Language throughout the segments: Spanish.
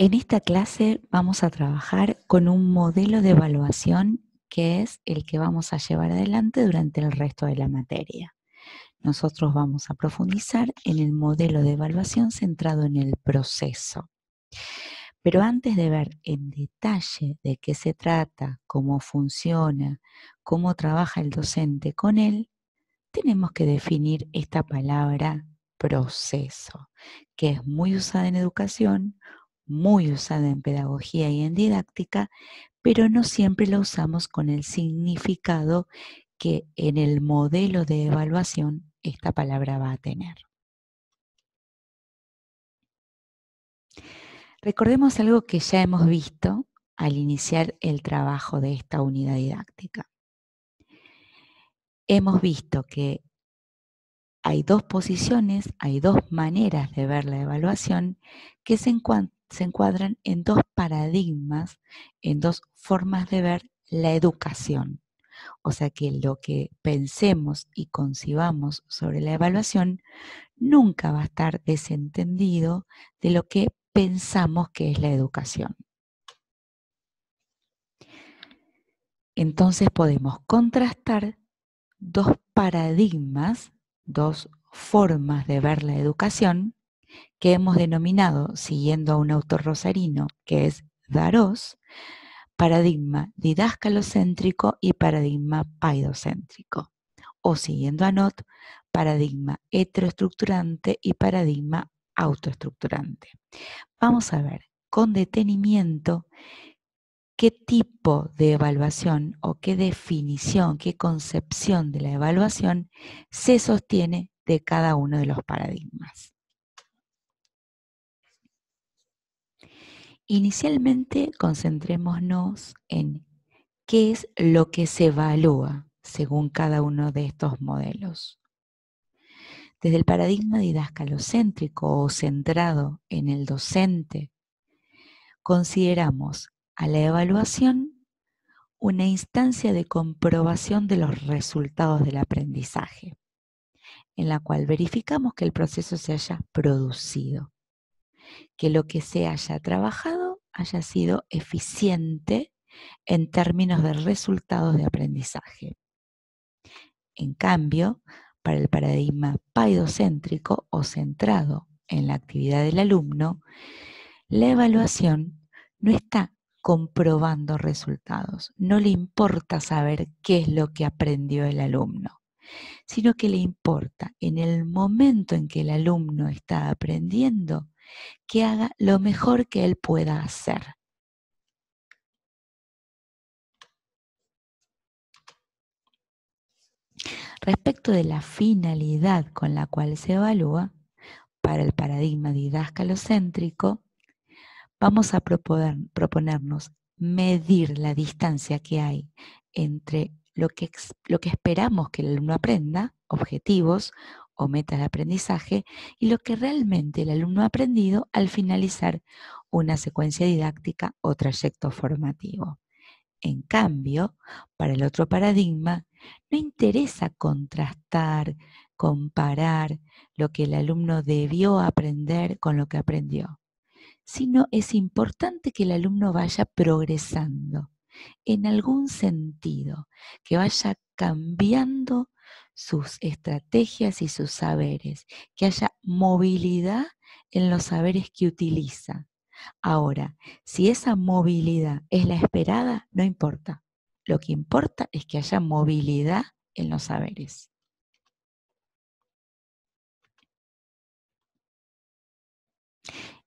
En esta clase vamos a trabajar con un modelo de evaluación que es el que vamos a llevar adelante durante el resto de la materia. Nosotros vamos a profundizar en el modelo de evaluación centrado en el proceso. Pero antes de ver en detalle de qué se trata, cómo funciona, cómo trabaja el docente con él, tenemos que definir esta palabra proceso, que es muy usada en educación, muy usada en pedagogía y en didáctica, pero no siempre la usamos con el significado que en el modelo de evaluación esta palabra va a tener. Recordemos algo que ya hemos visto al iniciar el trabajo de esta unidad didáctica. Hemos visto que hay dos posiciones, hay dos maneras de ver la evaluación que se encuadran en dos paradigmas, en dos formas de ver la educación. O sea que lo que pensemos y concibamos sobre la evaluación nunca va a estar desentendido de lo que pensamos que es la educación. Entonces podemos contrastar dos paradigmas, dos formas de ver la educación que hemos denominado, siguiendo a un autor rosarino que es Darós, paradigma didáscalo-céntrico y paradigma paidocéntrico, o siguiendo a Nott, paradigma heteroestructurante y paradigma autoestructurante. Vamos a ver con detenimiento qué tipo de evaluación o qué definición, qué concepción de la evaluación se sostiene de cada uno de los paradigmas. Inicialmente concentrémonos en qué es lo que se evalúa según cada uno de estos modelos. Desde el paradigma didáscalo-céntrico o centrado en el docente, consideramos a la evaluación una instancia de comprobación de los resultados del aprendizaje, en la cual verificamos que el proceso se haya producido, que lo que se haya trabajado haya sido eficiente en términos de resultados de aprendizaje. En cambio, para el paradigma paidocéntrico o centrado en la actividad del alumno, la evaluación no está comprobando resultados, no le importa saber qué es lo que aprendió el alumno, sino que le importa en el momento en que el alumno está aprendiendo que haga lo mejor que él pueda hacer. Respecto de la finalidad con la cual se evalúa, para el paradigma didáscalo-céntrico, vamos a proponernos medir la distancia que hay entre lo que esperamos que el alumno aprenda, objetivos o metas de aprendizaje, y lo que realmente el alumno ha aprendido al finalizar una secuencia didáctica o trayecto formativo. En cambio, para el otro paradigma, no interesa contrastar, comparar lo que el alumno debió aprender con lo que aprendió, sino es importante que el alumno vaya progresando en algún sentido, que vaya cambiando sus estrategias y sus saberes, que haya movilidad en los saberes que utiliza. Ahora, si esa movilidad es la esperada, no importa. Lo que importa es que haya movilidad en los saberes.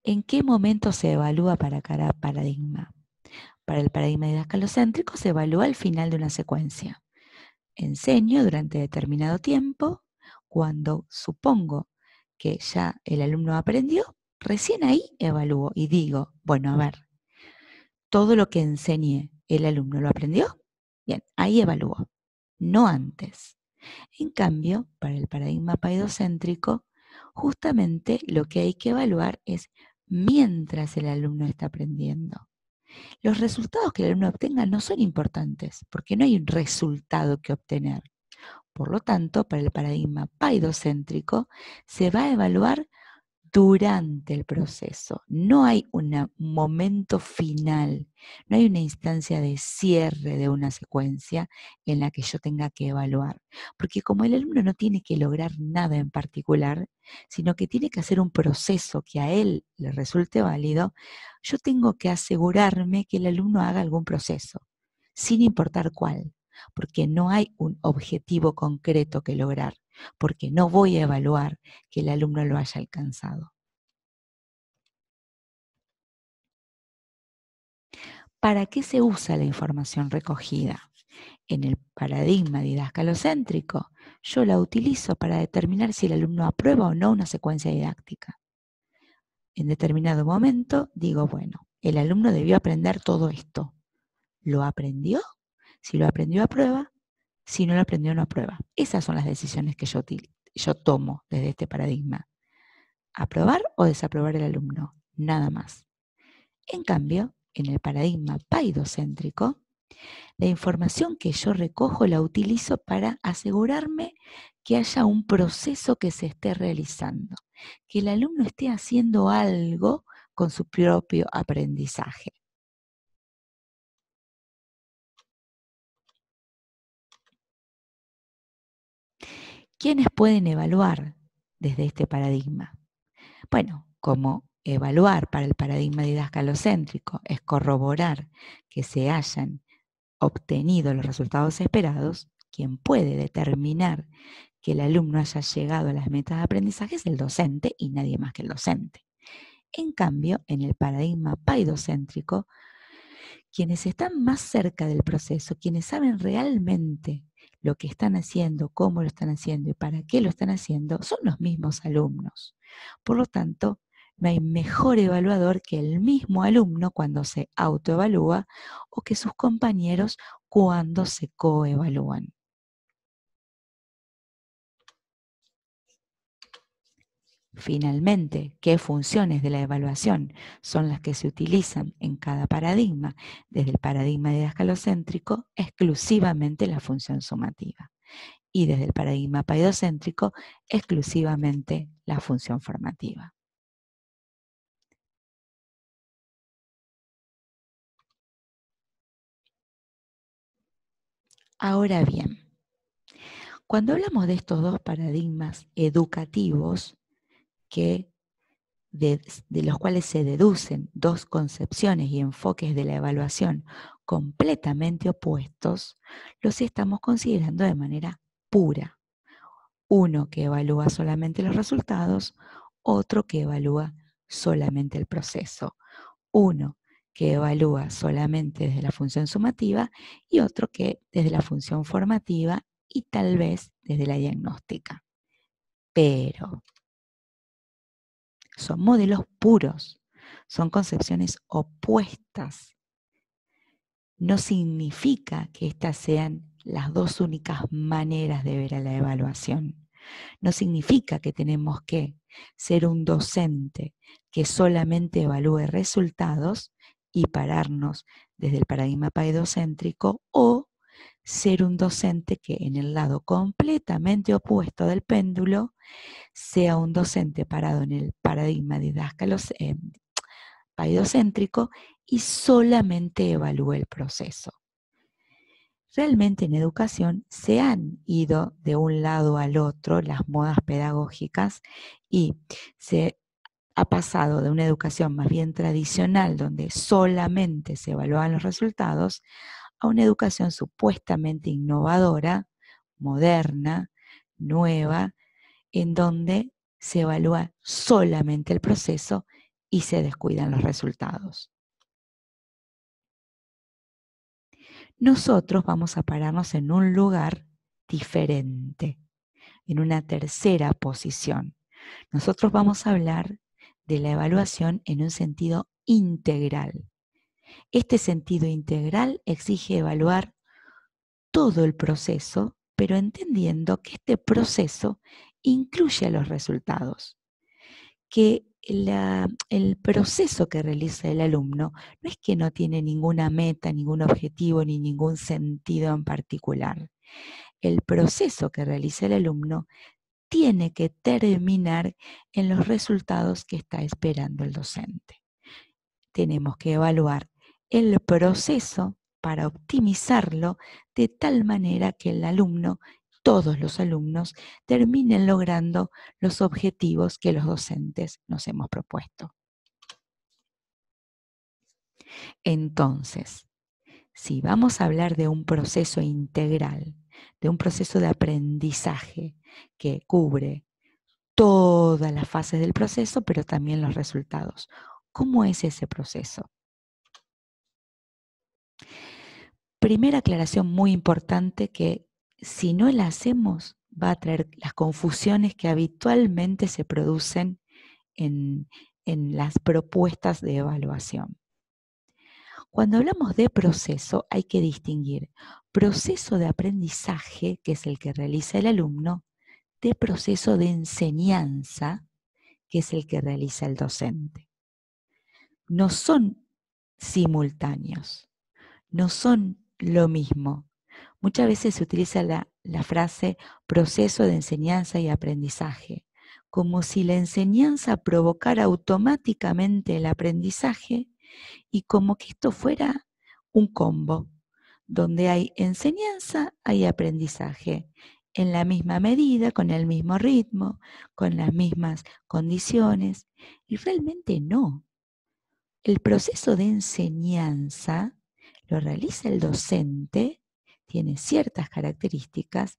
¿En qué momento se evalúa para cada paradigma? Para el paradigma didáscalo-céntrico se evalúa al final de una secuencia. Enseño durante determinado tiempo, cuando supongo que ya el alumno aprendió, recién ahí evalúo y digo, bueno, a ver, todo lo que enseñé, ¿el alumno lo aprendió? Bien, ahí evalúo, no antes. En cambio, para el paradigma paidocéntrico, justamente lo que hay que evaluar es mientras el alumno está aprendiendo. Los resultados que el alumno obtenga no son importantes, porque no hay un resultado que obtener. Por lo tanto, para el paradigma paidocéntrico, se va a evaluar durante el proceso. No hay un momento final, no hay una instancia de cierre de una secuencia en la que yo tenga que evaluar. Porque como el alumno no tiene que lograr nada en particular, sino que tiene que hacer un proceso que a él le resulte válido, yo tengo que asegurarme que el alumno haga algún proceso, sin importar cuál, porque no hay un objetivo concreto que lograr, porque no voy a evaluar que el alumno lo haya alcanzado. ¿Para qué se usa la información recogida? En el paradigma didascalocéntrico, yo la utilizo para determinar si el alumno aprueba o no una secuencia didáctica. En determinado momento digo, bueno, el alumno debió aprender todo esto. ¿Lo aprendió? Si lo aprendió, aprueba. Si no lo aprendió, no aprueba. Esas son las decisiones que yo tomo desde este paradigma. ¿Aprobar o desaprobar el alumno? Nada más. En cambio, en el paradigma paidocéntrico, la información que yo recojo la utilizo para asegurarme que haya un proceso que se esté realizando, que el alumno esté haciendo algo con su propio aprendizaje. ¿Quiénes pueden evaluar desde este paradigma? Bueno, como evaluar para el paradigma didascalocéntrico es corroborar que se hayan obtenido los resultados esperados, quien puede determinar que el alumno haya llegado a las metas de aprendizaje es el docente y nadie más que el docente. En cambio, en el paradigma paidocéntrico, quienes están más cerca del proceso, quienes saben realmente lo que están haciendo, cómo lo están haciendo y para qué lo están haciendo, son los mismos alumnos. Por lo tanto, no hay mejor evaluador que el mismo alumno cuando se autoevalúa o que sus compañeros cuando se coevalúan. Finalmente, ¿qué funciones de la evaluación son las que se utilizan en cada paradigma? Desde el paradigma didascalocéntrico, exclusivamente la función sumativa. Y desde el paradigma paidocéntrico, exclusivamente la función formativa. Ahora bien, cuando hablamos de estos dos paradigmas educativos, de los cuales se deducen dos concepciones y enfoques de la evaluación completamente opuestos, los estamos considerando de manera pura. Uno que evalúa solamente los resultados, otro que evalúa solamente el proceso. Uno que evalúa solamente desde la función sumativa y otro que desde la función formativa y tal vez desde la diagnóstica. Pero son modelos puros, son concepciones opuestas. No significa que estas sean las dos únicas maneras de ver a la evaluación. No significa que tenemos que ser un docente que solamente evalúe resultados y pararnos desde el paradigma paidocéntrico o ser un docente que en el lado completamente opuesto del péndulo sea un docente parado en el paradigma paidocéntrico y solamente evalúe el proceso. Realmente en educación se han ido de un lado al otro las modas pedagógicas y se ha pasado de una educación más bien tradicional donde solamente se evaluaban los resultados a una educación supuestamente innovadora, moderna, nueva, en donde se evalúa solamente el proceso y se descuidan los resultados. Nosotros vamos a pararnos en un lugar diferente, en una tercera posición. Nosotros vamos a hablar de la evaluación en un sentido integral. Este sentido integral exige evaluar todo el proceso, pero entendiendo que este proceso incluye a los resultados, que el proceso que realiza el alumno no es que no tiene ninguna meta, ningún objetivo ni ningún sentido en particular. El proceso que realiza el alumno tiene que terminar en los resultados que está esperando el docente. Tenemos que evaluar el proceso para optimizarlo de tal manera que el alumno, todos los alumnos, terminen logrando los objetivos que los docentes nos hemos propuesto. Entonces, si vamos a hablar de un proceso integral, de un proceso de aprendizaje que cubre todas las fases del proceso, pero también los resultados, ¿cómo es ese proceso? Primera aclaración muy importante que si no la hacemos va a traer las confusiones que habitualmente se producen en las propuestas de evaluación. Cuando hablamos de proceso hay que distinguir proceso de aprendizaje, que es el que realiza el alumno, de proceso de enseñanza, que es el que realiza el docente. No son simultáneos, no son lo mismo. Muchas veces se utiliza la frase proceso de enseñanza y aprendizaje, como si la enseñanza provocara automáticamente el aprendizaje y como que esto fuera un combo, donde hay enseñanza, hay aprendizaje, en la misma medida, con el mismo ritmo, con las mismas condiciones, y realmente no. El proceso de enseñanza lo realiza el docente, tiene ciertas características,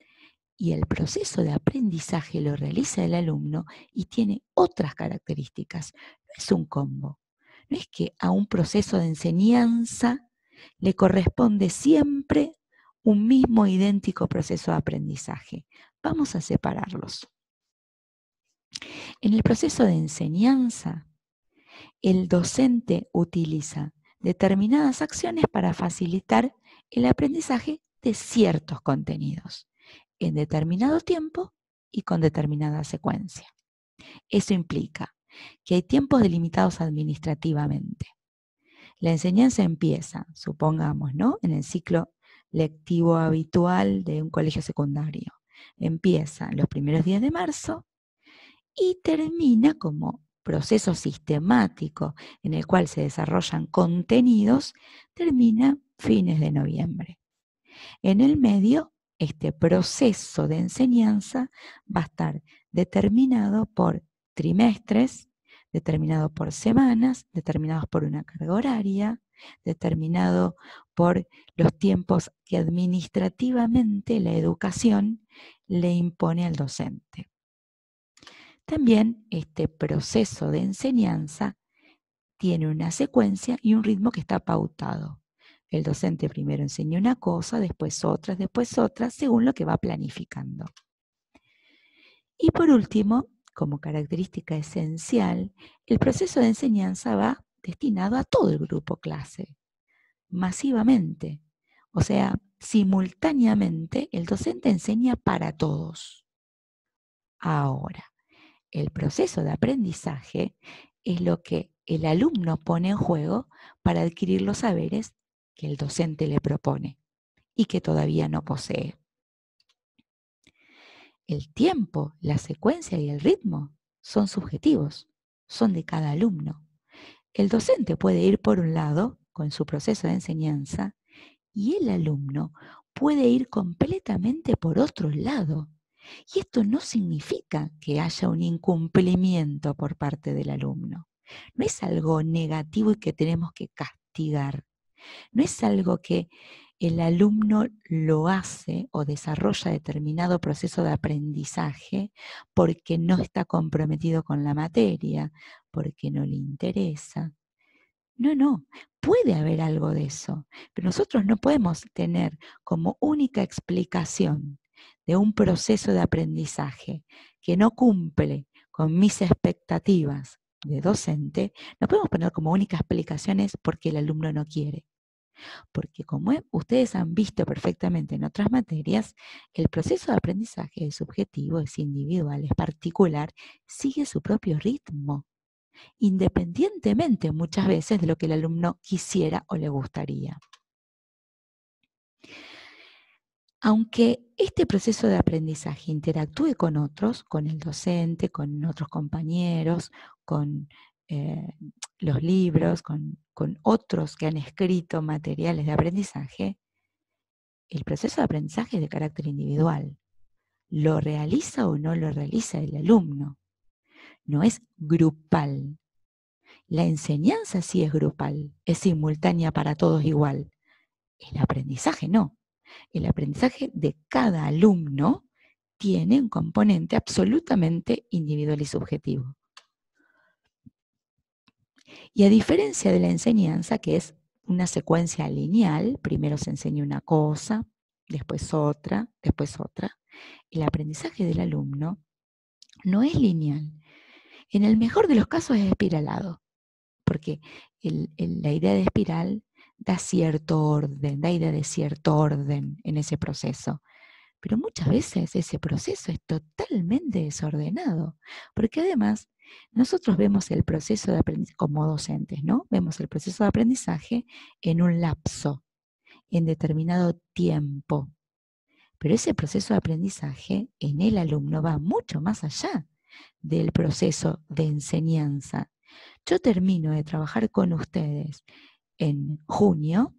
y el proceso de aprendizaje lo realiza el alumno y tiene otras características. No es un combo. No es que a un proceso de enseñanza le corresponde siempre un mismo idéntico proceso de aprendizaje. Vamos a separarlos. En el proceso de enseñanza, el docente utiliza determinadas acciones para facilitar el aprendizaje de ciertos contenidos en determinado tiempo y con determinada secuencia. Eso implica que hay tiempos delimitados administrativamente. La enseñanza empieza, supongamos, ¿no?, en el ciclo lectivo habitual de un colegio secundario. Empieza los primeros días de marzo y termina como proceso sistemático en el cual se desarrollan contenidos, termina fines de noviembre. En el medio, este proceso de enseñanza va a estar determinado por trimestres, determinado por semanas, determinados por una carga horaria, determinado por los tiempos que administrativamente la educación le impone al docente. También este proceso de enseñanza tiene una secuencia y un ritmo que está pautado. El docente primero enseña una cosa, después otra, según lo que va planificando. Y por último, como característica esencial, el proceso de enseñanza va destinado a todo el grupo clase, masivamente. O sea, simultáneamente el docente enseña para todos. Ahora, el proceso de aprendizaje es lo que el alumno pone en juego para adquirir los saberes que el docente le propone y que todavía no posee. El tiempo, la secuencia y el ritmo son subjetivos, son de cada alumno. El docente puede ir por un lado con su proceso de enseñanza y el alumno puede ir completamente por otro lado. Y esto no significa que haya un incumplimiento por parte del alumno. No es algo negativo y que tenemos que castigar. No es algo que el alumno lo hace o desarrolla determinado proceso de aprendizaje porque no está comprometido con la materia, porque no le interesa. No, puede haber algo de eso, pero nosotros no podemos tener como única explicación de un proceso de aprendizaje que no cumple con mis expectativas de docente, no podemos poner como única explicaciones porque el alumno no quiere. Porque como ustedes han visto perfectamente en otras materias, el proceso de aprendizaje es subjetivo, es individual, es particular, sigue su propio ritmo, independientemente muchas veces de lo que el alumno quisiera o le gustaría. Aunque este proceso de aprendizaje interactúe con otros, con el docente, con otros compañeros, con los libros, con otros que han escrito materiales de aprendizaje, el proceso de aprendizaje es de carácter individual. ¿Lo realiza o no lo realiza el alumno? No es grupal. La enseñanza sí es grupal, es simultánea para todos igual. El aprendizaje no. El aprendizaje de cada alumno tiene un componente absolutamente individual y subjetivo. Y a diferencia de la enseñanza, que es una secuencia lineal, primero se enseña una cosa, después otra, el aprendizaje del alumno no es lineal. En el mejor de los casos es espiralado, porque la idea de espiral da cierto orden, da idea de cierto orden en ese proceso. Pero muchas veces ese proceso es totalmente desordenado, porque además nosotros vemos el proceso de aprendizaje como docentes, ¿no? Vemos el proceso de aprendizaje en un lapso, en determinado tiempo. Pero ese proceso de aprendizaje en el alumno va mucho más allá del proceso de enseñanza. Yo termino de trabajar con ustedes en junio,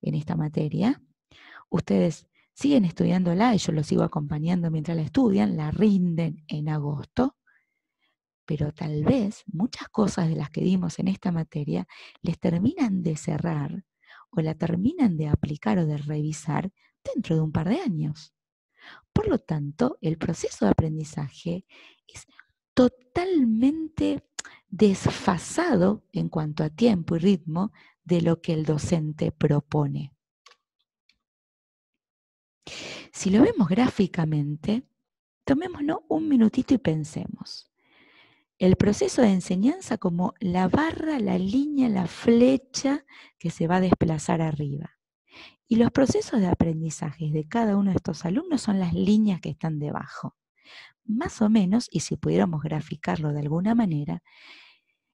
en esta materia. Ustedes siguen estudiándola y yo los sigo acompañando mientras la estudian, la rinden en agosto, pero tal vez muchas cosas de las que dimos en esta materia les terminan de cerrar o la terminan de aplicar o de revisar dentro de un par de años. Por lo tanto, el proceso de aprendizaje es totalmente desfasado en cuanto a tiempo y ritmo de lo que el docente propone. Si lo vemos gráficamente, tomémonos un minutito y pensemos. El proceso de enseñanza como la barra, la línea, la flecha que se va a desplazar arriba. Y los procesos de aprendizaje de cada uno de estos alumnos son las líneas que están debajo. Más o menos, y si pudiéramos graficarlo de alguna manera,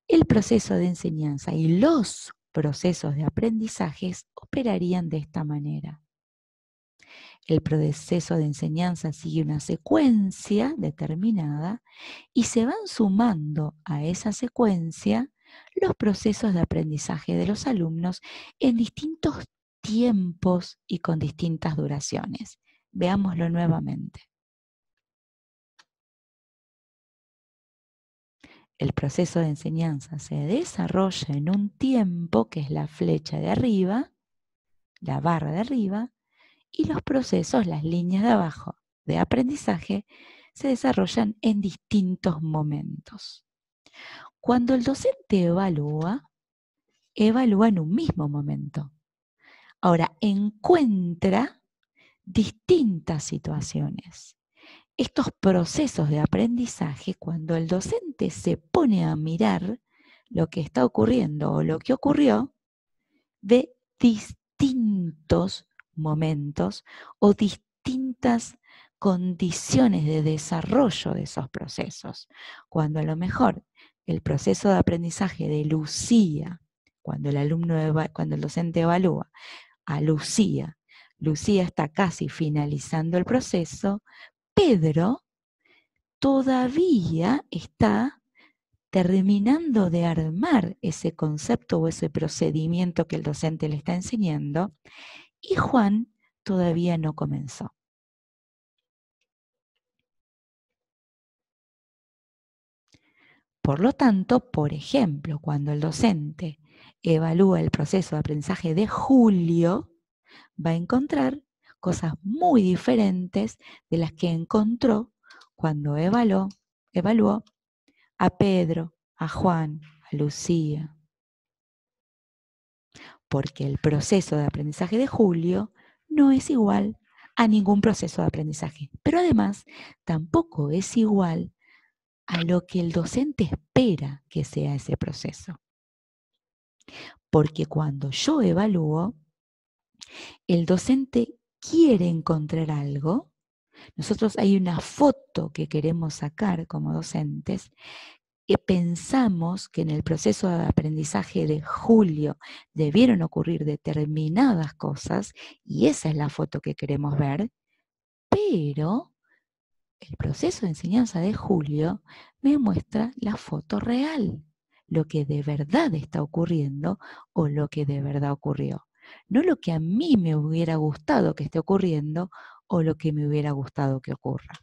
el proceso de enseñanza y los procesos de aprendizajes operarían de esta manera. El proceso de enseñanza sigue una secuencia determinada y se van sumando a esa secuencia los procesos de aprendizaje de los alumnos en distintos tiempos y con distintas duraciones. Veámoslo nuevamente. El proceso de enseñanza se desarrolla en un tiempo que es la flecha de arriba, la barra de arriba, y los procesos, las líneas de abajo de aprendizaje, se desarrollan en distintos momentos. Cuando el docente evalúa en un mismo momento. Ahora, encuentra distintas situaciones. Estos procesos de aprendizaje, cuando el docente se pone a mirar lo que está ocurriendo o lo que ocurrió, ve distintos momentos o distintas condiciones de desarrollo de esos procesos. Cuando a lo mejor el proceso de aprendizaje de Lucía, cuando el docente evalúa a Lucía está casi finalizando el proceso, Pedro todavía está terminando de armar ese concepto o ese procedimiento que el docente le está enseñando, y Juan todavía no comenzó. Por lo tanto, por ejemplo, cuando el docente evalúa el proceso de aprendizaje de Julio, va a encontrar cosas muy diferentes de las que encontró cuando evaluó a Pedro, a Juan, a Lucía. Porque el proceso de aprendizaje de Julio no es igual a ningún proceso de aprendizaje. Pero además, tampoco es igual a lo que el docente espera que sea ese proceso. Porque cuando yo evalúo, el docente quiere encontrar algo. Nosotros hay una foto que queremos sacar como docentes, que pensamos que en el proceso de aprendizaje de Julio debieron ocurrir determinadas cosas y esa es la foto que queremos ver, pero el proceso de enseñanza de Julio me muestra la foto real, lo que de verdad está ocurriendo o lo que de verdad ocurrió. No lo que a mí me hubiera gustado que esté ocurriendo o lo que me hubiera gustado que ocurra.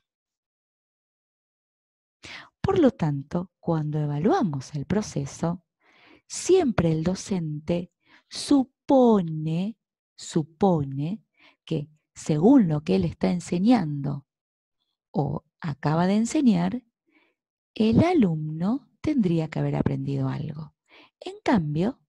Por lo tanto, cuando evaluamos el proceso, siempre el docente supone que según lo que él está enseñando o acaba de enseñar, el alumno tendría que haber aprendido algo. En cambio,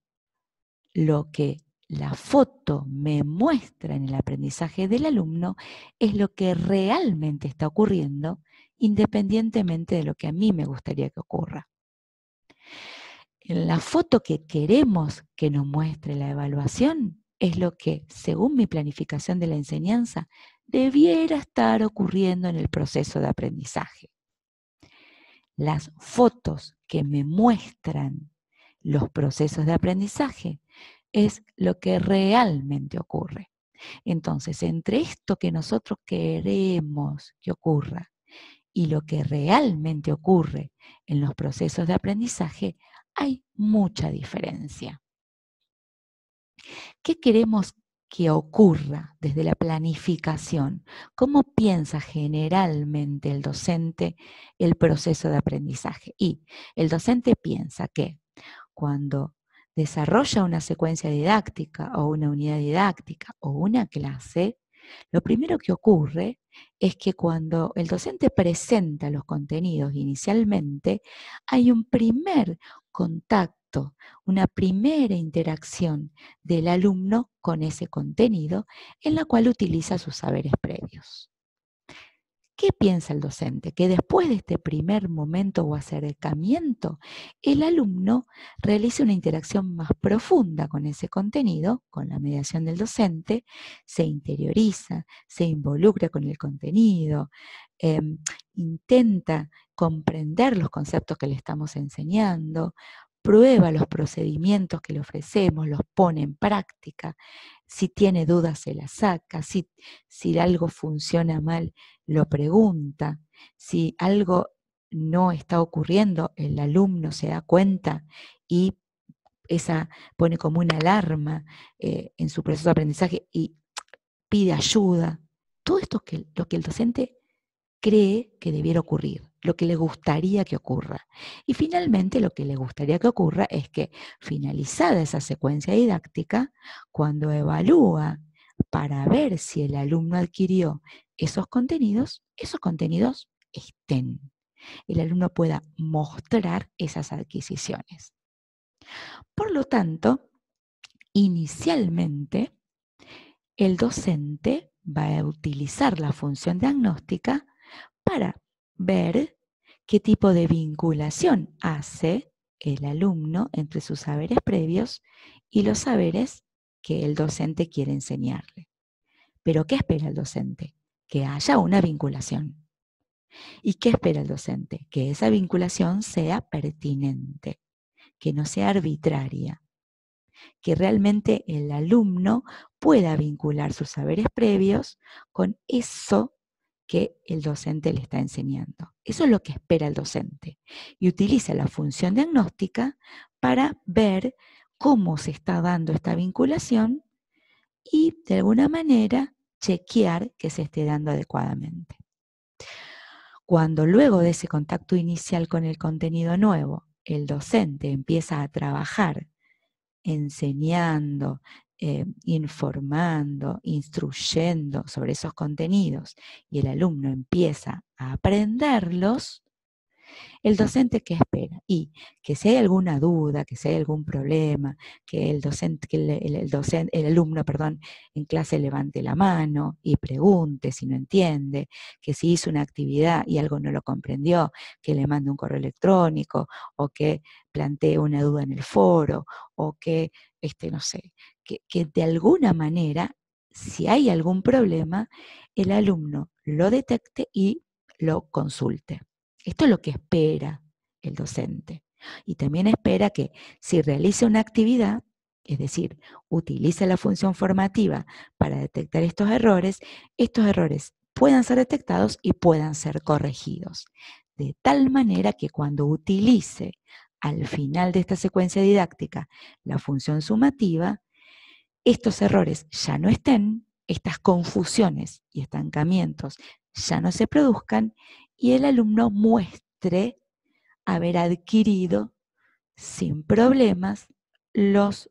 lo que la foto me muestra en el aprendizaje del alumno es lo que realmente está ocurriendo, independientemente de lo que a mí me gustaría que ocurra. En la foto que queremos que nos muestre la evaluación es lo que, según mi planificación de la enseñanza, debiera estar ocurriendo en el proceso de aprendizaje. Las fotos que me muestran los procesos de aprendizaje es lo que realmente ocurre. Entonces, entre esto que nosotros queremos que ocurra y lo que realmente ocurre en los procesos de aprendizaje, hay mucha diferencia. ¿Qué queremos que ocurra desde la planificación? ¿Cómo piensa generalmente el docente el proceso de aprendizaje? Y el docente piensa que cuando desarrolla una secuencia didáctica o una unidad didáctica o una clase, lo primero que ocurre es que cuando el docente presenta los contenidos inicialmente, hay un primer contacto, una primera interacción del alumno con ese contenido en la cual utiliza sus saberes previos. ¿Qué piensa el docente? Que después de este primer momento o acercamiento, el alumno realice una interacción más profunda con ese contenido, con la mediación del docente, se interioriza, se involucra con el contenido, intenta comprender los conceptos que le estamos enseñando, prueba los procedimientos que le ofrecemos, los pone en práctica, si tiene dudas se las saca, si algo funciona mal, lo pregunta. Si algo no está ocurriendo, el alumno se da cuenta y pone como una alarma en su proceso de aprendizaje y pide ayuda. Todo esto es lo que el docente cree que debiera ocurrir, lo que le gustaría que ocurra. Y finalmente lo que le gustaría que ocurra es que, finalizada esa secuencia didáctica, cuando evalúa para ver si el alumno adquirió esos contenidos estén. El alumno pueda mostrar esas adquisiciones. Por lo tanto, inicialmente, el docente va a utilizar la función diagnóstica para ver qué tipo de vinculación hace el alumno entre sus saberes previos y los saberes que el docente quiere enseñarle. ¿Pero qué espera el docente? Que haya una vinculación. ¿Y qué espera el docente? Que esa vinculación sea pertinente, que no sea arbitraria, que realmente el alumno pueda vincular sus saberes previos con eso que el docente le está enseñando. Eso es lo que espera el docente. Y utiliza la función diagnóstica para ver cómo se está dando esta vinculación y, de alguna manera, chequear que se esté dando adecuadamente. Cuando luego de ese contacto inicial con el contenido nuevo, el docente empieza a trabajar enseñando, informando, instruyendo sobre esos contenidos y el alumno empieza a aprenderlos, el docente, ¿qué espera? Y que si hay alguna duda, que si hay algún problema, que el alumno, en clase levante la mano y pregunte si no entiende, que si hizo una actividad y algo no lo comprendió, que le mande un correo electrónico o que plantee una duda en el foro o que, no sé, que de alguna manera, si hay algún problema, el alumno lo detecte y lo consulte. Esto es lo que espera el docente. Y también espera que si realiza una actividad, es decir, utiliza la función formativa para detectar estos errores puedan ser detectados y puedan ser corregidos. De tal manera que cuando utilice al final de esta secuencia didáctica la función sumativa, estos errores ya no estén, estas confusiones y estancamientos ya no se produzcan y el alumno muestre haber adquirido sin problemas los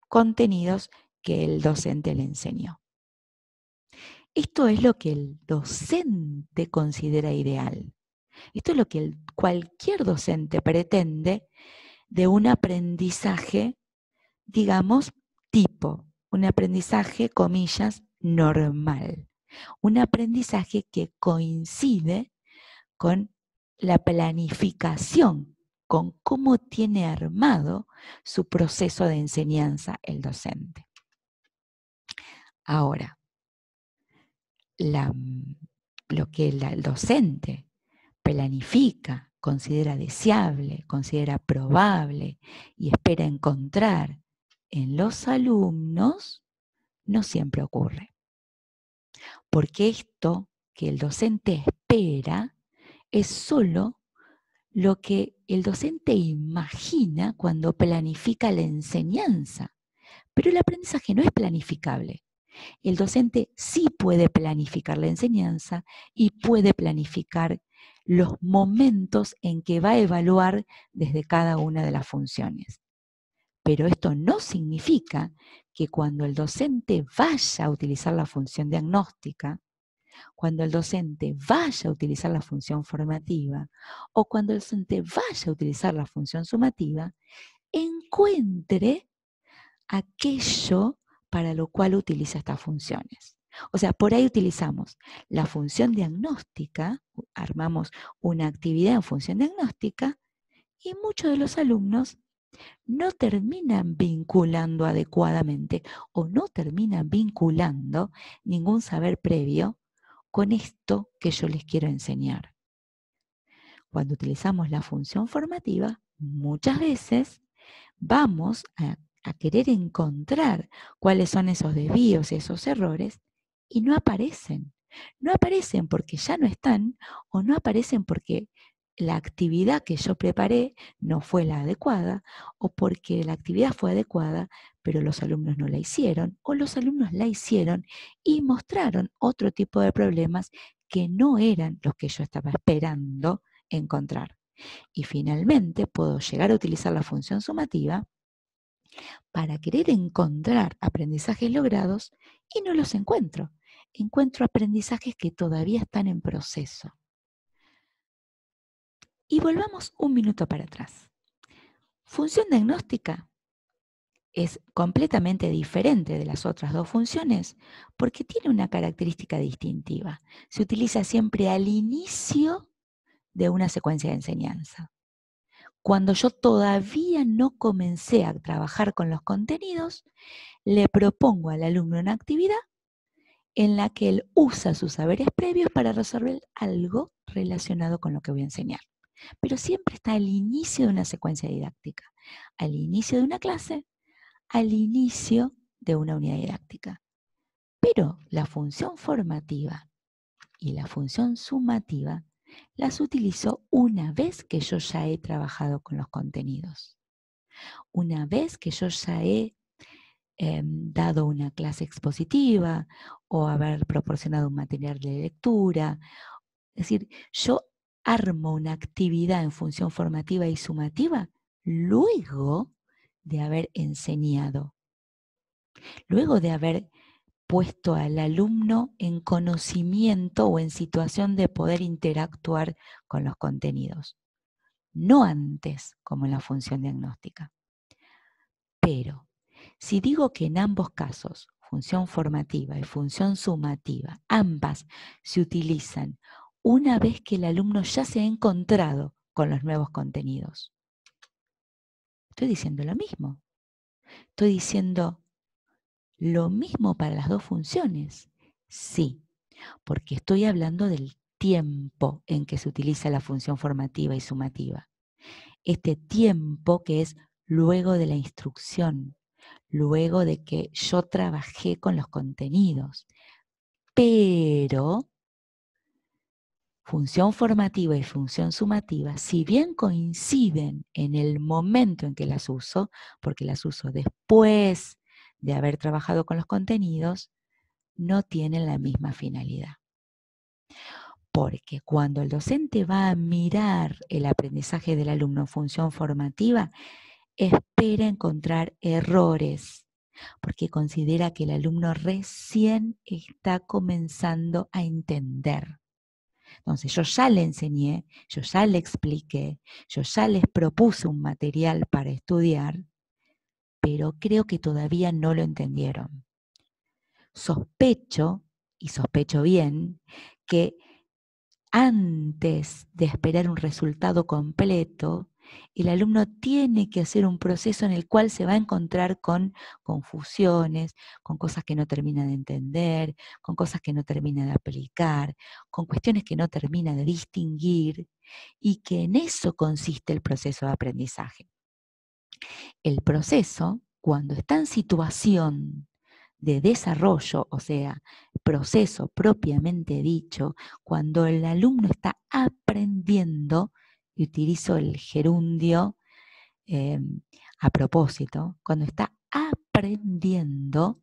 contenidos que el docente le enseñó. Esto es lo que el docente considera ideal. Esto es lo que cualquier docente pretende de un aprendizaje, digamos, tipo, un aprendizaje, comillas, normal. Un aprendizaje que coincide con la planificación, con cómo tiene armado su proceso de enseñanza el docente. Ahora, lo que el docente planifica, considera deseable, considera probable y espera encontrar en los alumnos, no siempre ocurre. Porque esto que el docente espera es solo lo que el docente imagina cuando planifica la enseñanza. Pero el aprendizaje no es planificable. El docente sí puede planificar la enseñanza y puede planificar los momentos en que va a evaluar desde cada una de las funciones. Pero esto no significa que cuando el docente vaya a utilizar la función diagnóstica, cuando el docente vaya a utilizar la función formativa o cuando el docente vaya a utilizar la función sumativa, encuentre aquello para lo cual utiliza estas funciones. O sea, por ahí utilizamos la función diagnóstica, armamos una actividad en función diagnóstica y muchos de los alumnos no terminan vinculando adecuadamente o no terminan vinculando ningún saber previo con esto que yo les quiero enseñar. Cuando utilizamos la función formativa, muchas veces vamos a querer encontrar cuáles son esos desvíos, esos errores, y no aparecen. No aparecen porque ya no están o no aparecen porque la actividad que yo preparé no fue la adecuada o porque la actividad fue adecuada, pero los alumnos no la hicieron o los alumnos la hicieron y mostraron otro tipo de problemas que no eran los que yo estaba esperando encontrar. Y finalmente puedo llegar a utilizar la función sumativa para querer encontrar aprendizajes logrados y no los encuentro. Encuentro aprendizajes que todavía están en proceso. Y volvamos un minuto para atrás. Función diagnóstica es completamente diferente de las otras dos funciones porque tiene una característica distintiva. Se utiliza siempre al inicio de una secuencia de enseñanza. Cuando yo todavía no comencé a trabajar con los contenidos, le propongo al alumno una actividad en la que él usa sus saberes previos para resolver algo relacionado con lo que voy a enseñar. Pero siempre está al inicio de una secuencia didáctica, al inicio de una clase, al inicio de una unidad didáctica. Pero la función formativa y la función sumativa las utilizo una vez que yo ya he trabajado con los contenidos. Una vez que yo ya he dado una clase expositiva o haber proporcionado un material de lectura. Es decir, yo armo una actividad en función formativa y sumativa luego de haber enseñado, luego de haber puesto al alumno en conocimiento o en situación de poder interactuar con los contenidos, no antes como en la función diagnóstica. Pero si digo que en ambos casos, función formativa y función sumativa, ambas se utilizan una vez que el alumno ya se ha encontrado con los nuevos contenidos, estoy diciendo lo mismo. Estoy diciendo lo mismo para las dos funciones. Sí, porque estoy hablando del tiempo en que se utiliza la función formativa y sumativa. Este tiempo que es luego de la instrucción, luego de que yo trabajé con los contenidos. Pero función formativa y función sumativa, si bien coinciden en el momento en que las uso, porque las uso después de haber trabajado con los contenidos, no tienen la misma finalidad. Porque cuando el docente va a mirar el aprendizaje del alumno en función formativa, espera encontrar errores, porque considera que el alumno recién está comenzando a entender. Entonces yo ya le enseñé, yo ya le expliqué, yo ya les propuse un material para estudiar, pero creo que todavía no lo entendieron. Sospecho, y sospecho bien, que antes de esperar un resultado completo, el alumno tiene que hacer un proceso en el cual se va a encontrar con confusiones, con cosas que no termina de entender, con cosas que no termina de aplicar, con cuestiones que no termina de distinguir, y que en eso consiste el proceso de aprendizaje. El proceso, cuando está en situación de desarrollo, o sea, proceso propiamente dicho, cuando el alumno está aprendiendo, y utilizo el gerundio a propósito, cuando está aprendiendo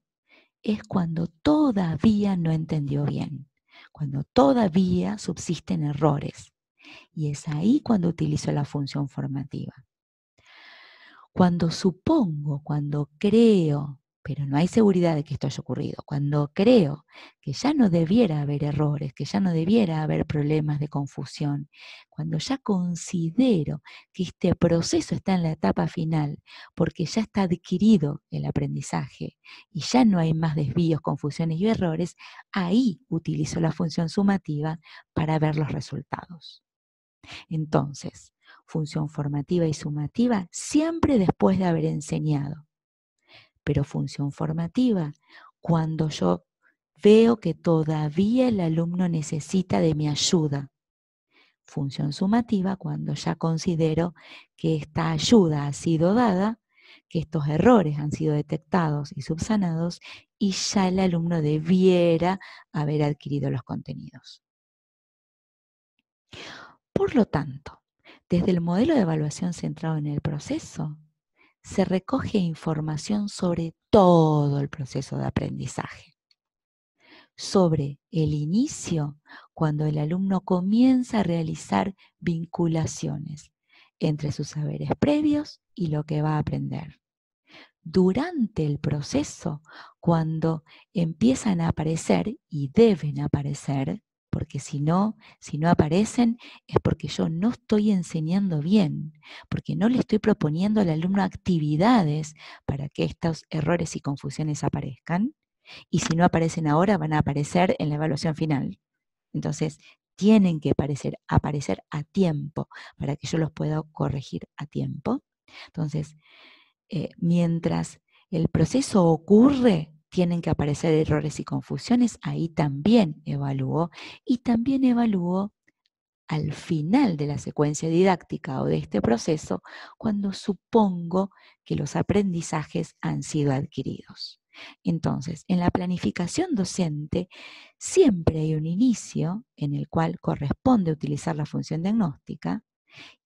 es cuando todavía no entendió bien, cuando todavía subsisten errores. Y es ahí cuando utilizo la función formativa. Cuando supongo, cuando creo, pero no hay seguridad de que esto haya ocurrido, cuando creo que ya no debiera haber errores, que ya no debiera haber problemas de confusión, cuando ya considero que este proceso está en la etapa final, porque ya está adquirido el aprendizaje y ya no hay más desvíos, confusiones y errores, ahí utilizo la función sumativa para ver los resultados. Entonces, función formativa y sumativa siempre después de haber enseñado. Pero función formativa cuando yo veo que todavía el alumno necesita de mi ayuda. Función sumativa cuando ya considero que esta ayuda ha sido dada, que estos errores han sido detectados y subsanados y ya el alumno debiera haber adquirido los contenidos. Por lo tanto, desde el modelo de evaluación centrado en el proceso, se recoge información sobre todo el proceso de aprendizaje. Sobre el inicio, cuando el alumno comienza a realizar vinculaciones entre sus saberes previos y lo que va a aprender. Durante el proceso, cuando empiezan a aparecer y deben aparecer, porque si no aparecen es porque yo no estoy enseñando bien, porque no le estoy proponiendo al alumno actividades para que estos errores y confusiones aparezcan, y si no aparecen ahora van a aparecer en la evaluación final. Entonces, tienen que aparecer a tiempo para que yo los pueda corregir a tiempo. Entonces, mientras el proceso ocurre, tienen que aparecer errores y confusiones, ahí también evalúo, y también evalúo al final de la secuencia didáctica o de este proceso, cuando supongo que los aprendizajes han sido adquiridos. Entonces, en la planificación docente siempre hay un inicio en el cual corresponde utilizar la función diagnóstica,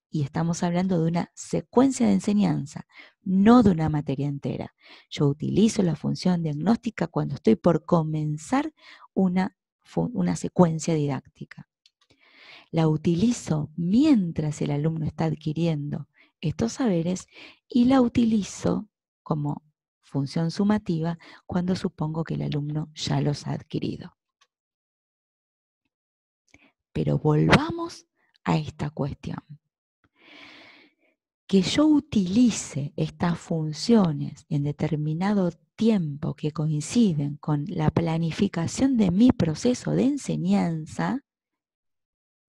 y estamos hablando de una secuencia de enseñanza, no de una materia entera. Yo utilizo la función diagnóstica cuando estoy por comenzar una secuencia didáctica. La utilizo mientras el alumno está adquiriendo estos saberes y la utilizo como función sumativa cuando supongo que el alumno ya los ha adquirido. Pero volvamos a esta cuestión. Que yo utilice estas funciones en determinado tiempo que coinciden con la planificación de mi proceso de enseñanza,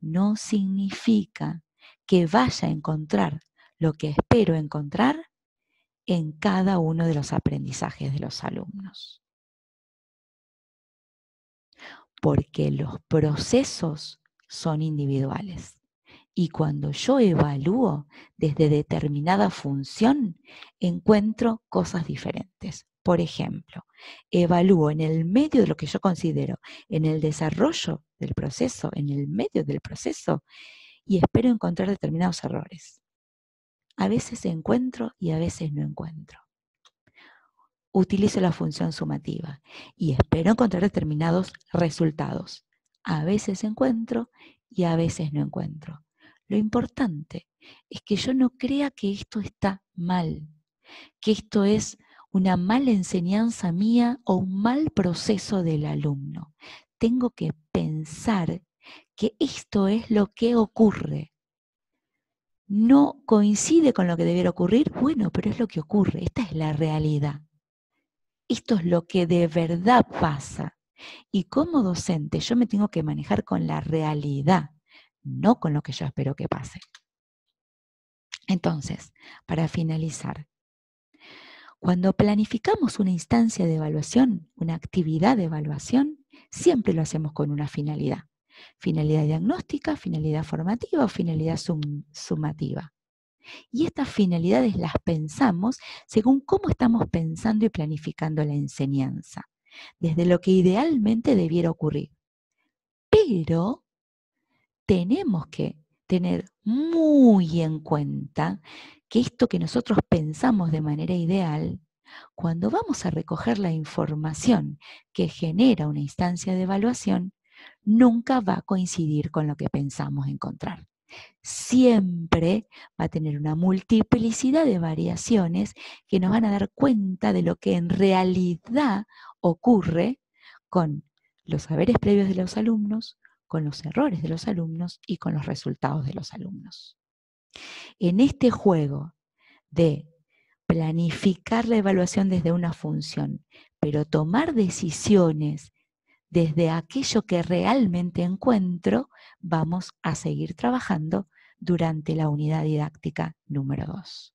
no significa que vaya a encontrar lo que espero encontrar en cada uno de los aprendizajes de los alumnos. Porque los procesos son individuales. Y cuando yo evalúo desde determinada función, encuentro cosas diferentes. Por ejemplo, evalúo en el medio de lo que yo considero, en el desarrollo del proceso, en el medio del proceso, y espero encontrar determinados errores. A veces encuentro y a veces no encuentro. Utilizo la función sumativa y espero encontrar determinados resultados. A veces encuentro y a veces no encuentro. Lo importante es que yo no crea que esto está mal, que esto es una mala enseñanza mía o un mal proceso del alumno. Tengo que pensar que esto es lo que ocurre. No coincide con lo que debiera ocurrir, bueno, pero es lo que ocurre, esta es la realidad. Esto es lo que de verdad pasa. Y como docente yo me tengo que manejar con la realidad, no con lo que yo espero que pase. Entonces, para finalizar, cuando planificamos una instancia de evaluación, una actividad de evaluación, siempre lo hacemos con una finalidad. Finalidad diagnóstica, finalidad formativa o finalidad sumativa. Y estas finalidades las pensamos según cómo estamos pensando y planificando la enseñanza, desde lo que idealmente debiera ocurrir. Pero tenemos que tener muy en cuenta que esto que nosotros pensamos de manera ideal, cuando vamos a recoger la información que genera una instancia de evaluación, nunca va a coincidir con lo que pensamos encontrar. Siempre va a tener una multiplicidad de variaciones que nos van a dar cuenta de lo que en realidad ocurre con los saberes previos de los alumnos, con los errores de los alumnos y con los resultados de los alumnos. En este juego de planificar la evaluación desde una función, pero tomar decisiones desde aquello que realmente encuentro, vamos a seguir trabajando durante la unidad didáctica número 2.